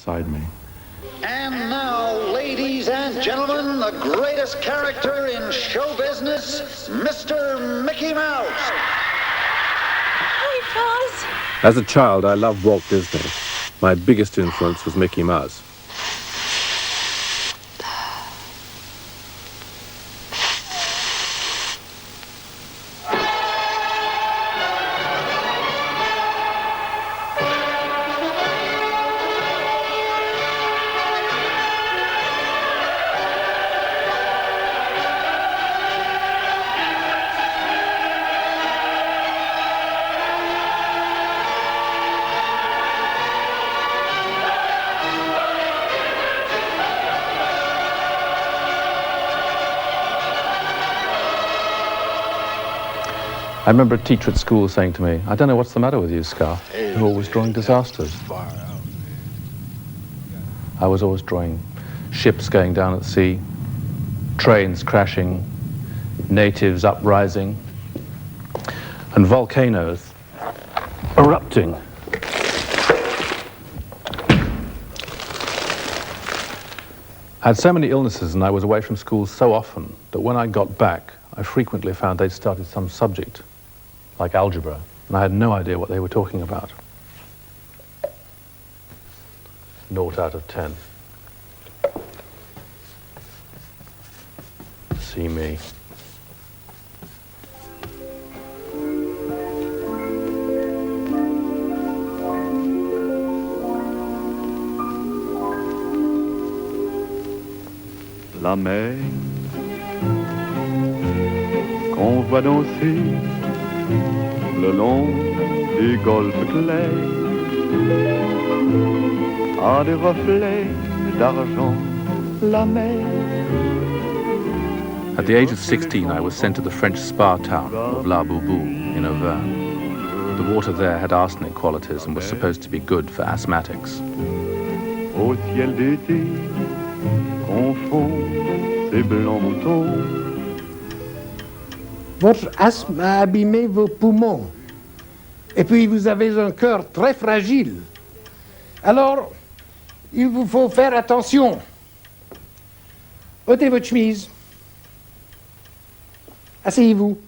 beside me. And now, ladies and gentlemen, the greatest character in show business, Mr. Mickey Mouse. Hi, fellas. As a child, I loved Walt Disney. My biggest influence was Mickey Mouse. I remember a teacher at school saying to me, "I don't know what's the matter with you, Scarfe. You're always drawing disasters." I was always drawing ships going down at sea, trains crashing, natives uprising, and volcanoes erupting. I had so many illnesses and I was away from school so often that when I got back, I frequently found they'd started some subject, like algebra, and I had no idea what they were talking about. 0 out of 10. See me. La mer qu'on voit danser le long des golfes clairs a des reflets d'argent, la mer. At the age of 16, I was sent to the French spa town of La Boubou in Auvergne. The water there had arsenic qualities and was supposed to be good for asthmatics. Au ciel d'été confond ces blancs moutons. Votre asthme a abîmé vos poumons. Et puis vous avez un cœur très fragile. Alors, il vous faut faire attention. Ôtez votre chemise. Asseyez-vous.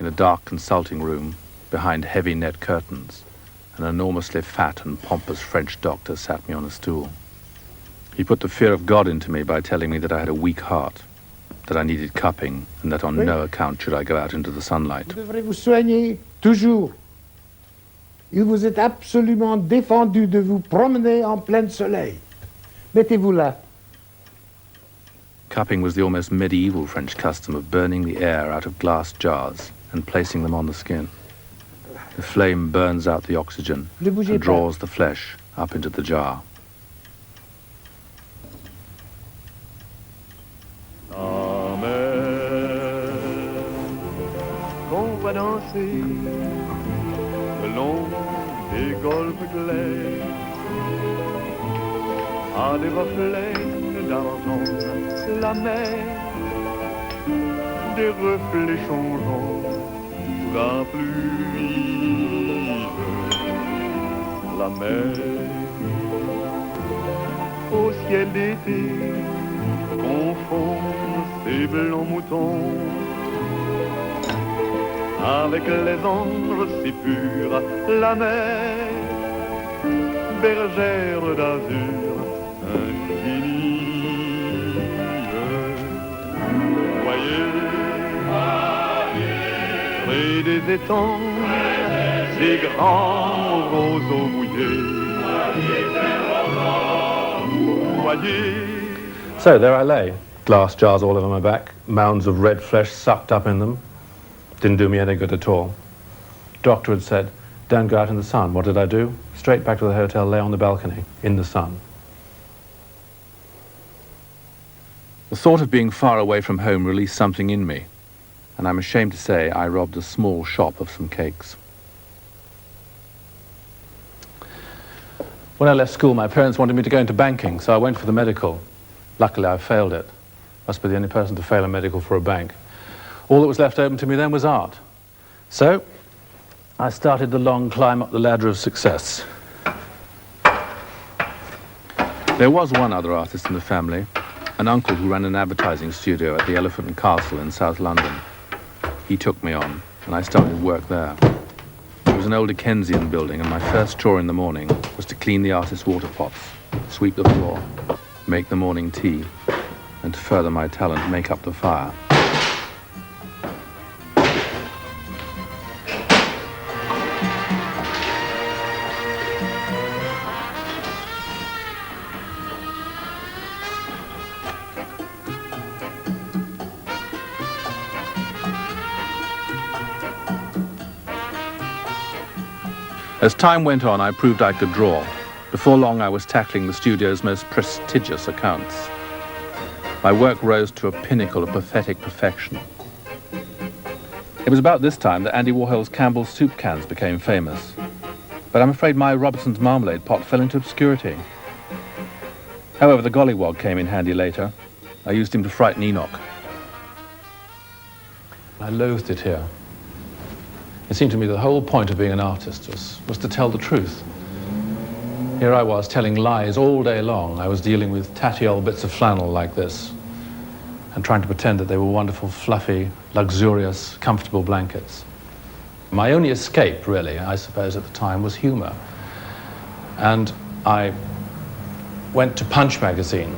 In a dark consulting room, behind heavy net curtains, an enormously fat and pompous French doctor sat me on a stool. He put the fear of God into me by telling me that I had a weak heart, that I needed cupping, and that on no account should I go out into the sunlight. Vous devrez vous soigner toujours. Il vous est absolument défendu de vous promener en plein soleil. Mettez-vous là. Cupping was the almost medieval French custom of burning the air out of glass jars and placing them on the skin. The flame burns out the oxygen and draws the flesh up into the jar. La mer qu'on voit danser le long des golfes clairs a des reflets d'argent, la mer, des reflets changeants sous la pluie. La mer au ciel d'été confond ces blancs moutons avec les anges si purs, la mer, bergère d'azur infinie. Voyez, près des étangs, ces grands roseaux mouillés. Voyez. So there I lay, glass jars all over my back, mounds of red flesh sucked up in them. Didn't do me any good at all. Doctor had said, "Don't go out in the sun." What did I do? Straight back to the hotel, lay on the balcony, in the sun. The thought of being far away from home released something in me, and I'm ashamed to say I robbed a small shop of some cakes. When I left school, my parents wanted me to go into banking, so I went for the medical. Luckily, I failed it. Must be the only person to fail a medical for a bank. All that was left open to me then was art. So, I started the long climb up the ladder of success. There was one other artist in the family, an uncle who ran an advertising studio at the Elephant and Castle in South London. He took me on, and I started work there. It was an old Dickensian building, and my first chore in the morning was to clean the artist's water pots, sweep the floor, make the morning tea, and to further my talent, make up the fire. As time went on, I proved I could draw. Before long, I was tackling the studio's most prestigious accounts. My work rose to a pinnacle of pathetic perfection. It was about this time that Andy Warhol's Campbell's soup cans became famous. But I'm afraid my Robertson's marmalade pot fell into obscurity. However, the gollywog came in handy later. I used him to frighten Enoch. I loathed it here. It seemed to me the whole point of being an artist was to tell the truth. Here I was telling lies all day long. I was dealing with tatty old bits of flannel like this and trying to pretend that they were wonderful, fluffy, luxurious, comfortable blankets. My only escape, really, I suppose at the time, was humor. And I went to Punch magazine.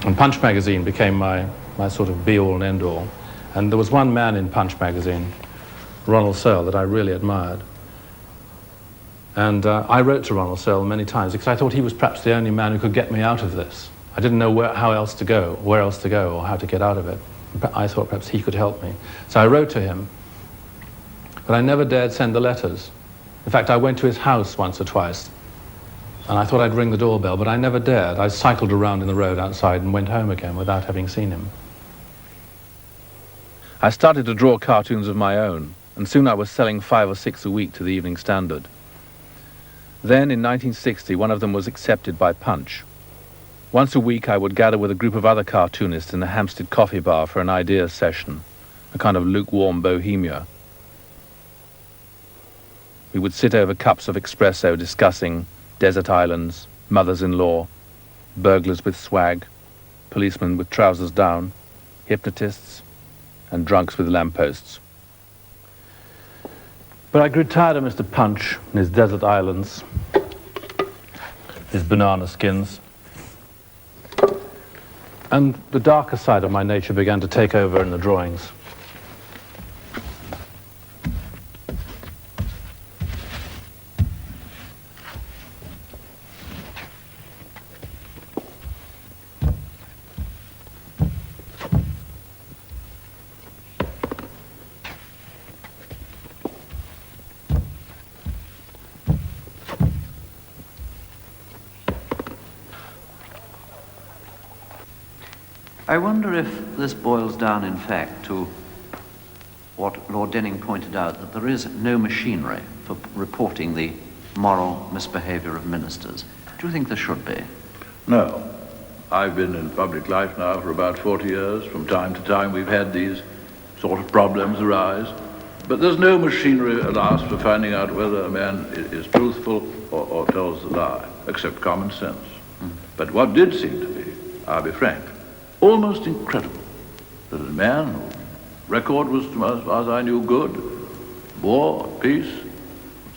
And Punch magazine became my sort of be-all and end-all. And there was one man in Punch magazine, Ronald Searle, that I really admired. And I wrote to Ronald Searle many times because I thought he was perhaps the only man who could get me out of this. I didn't know where else to go, or how to get out of it. I thought perhaps he could help me. So I wrote to him, but I never dared send the letters. In fact, I went to his house once or twice, and I thought I'd ring the doorbell, but I never dared. I cycled around in the road outside and went home again without having seen him. I started to draw cartoons of my own, and soon I was selling 5 or 6 a week to the Evening Standard. Then, in 1960, one of them was accepted by Punch. Once a week, I would gather with a group of other cartoonists in the Hampstead Coffee Bar for an ideas session, a kind of lukewarm bohemia. We would sit over cups of espresso discussing desert islands, mothers-in-law, burglars with swag, policemen with trousers down, hypnotists, and drunks with lampposts. But I grew tired of Mr. Punch and his desert islands, his banana skins, and the darker side of my nature began to take over in the drawings. I wonder if this boils down, in fact, to what Lord Denning pointed out, that there is no machinery for reporting the moral misbehavior of ministers. Do you think there should be? No. I've been in public life now for about 40 years. From time to time we've had these sort of problems arise. But there's no machinery, alas, for finding out whether a man is truthful or tells a lie, except common sense. But what did seem to be, I'll be frank, almost incredible that a man whose record was, as far as I knew, good, war, peace,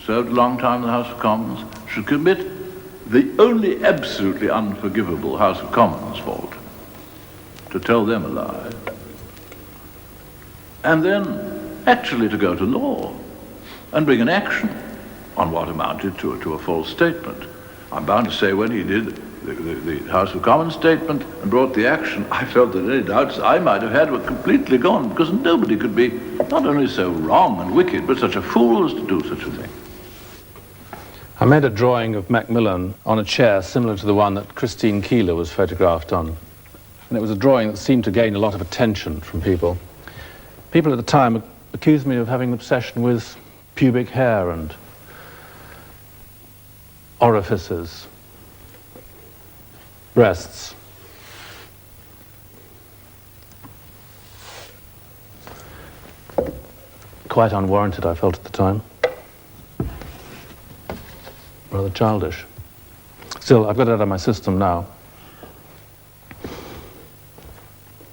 served a long time in the House of Commons, should commit the only absolutely unforgivable House of Commons fault, to tell them a lie, and then actually to go to law and bring an action on what amounted to a false statement. I'm bound to say when he did the House of Commons statement and brought the action, I felt that any doubts I might have had were completely gone, because nobody could be not only so wrong and wicked, but such a fool as to do such a thing. I made a drawing of Macmillan on a chair similar to the one that Christine Keeler was photographed on. And it was a drawing that seemed to gain a lot of attention from people. People at the time accused me of having an obsession with pubic hair and orifices, breasts. Quite unwarranted, I felt at the time. Rather childish. Still, I've got it out of my system now.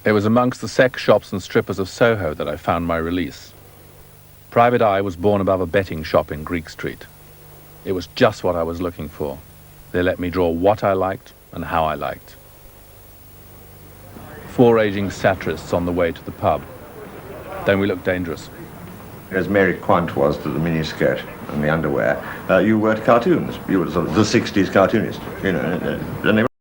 It was amongst the sex shops and strippers of Soho that I found my release. Private Eye was born above a betting shop in Greek Street. It was just what I was looking for. They let me draw what I liked and how I liked. 4 raging satirists on the way to the pub. Then we looked dangerous. As Mary Quant was to the miniskirt and the underwear, you were to cartoons. You were sort of the 60s cartoonist, you know, and they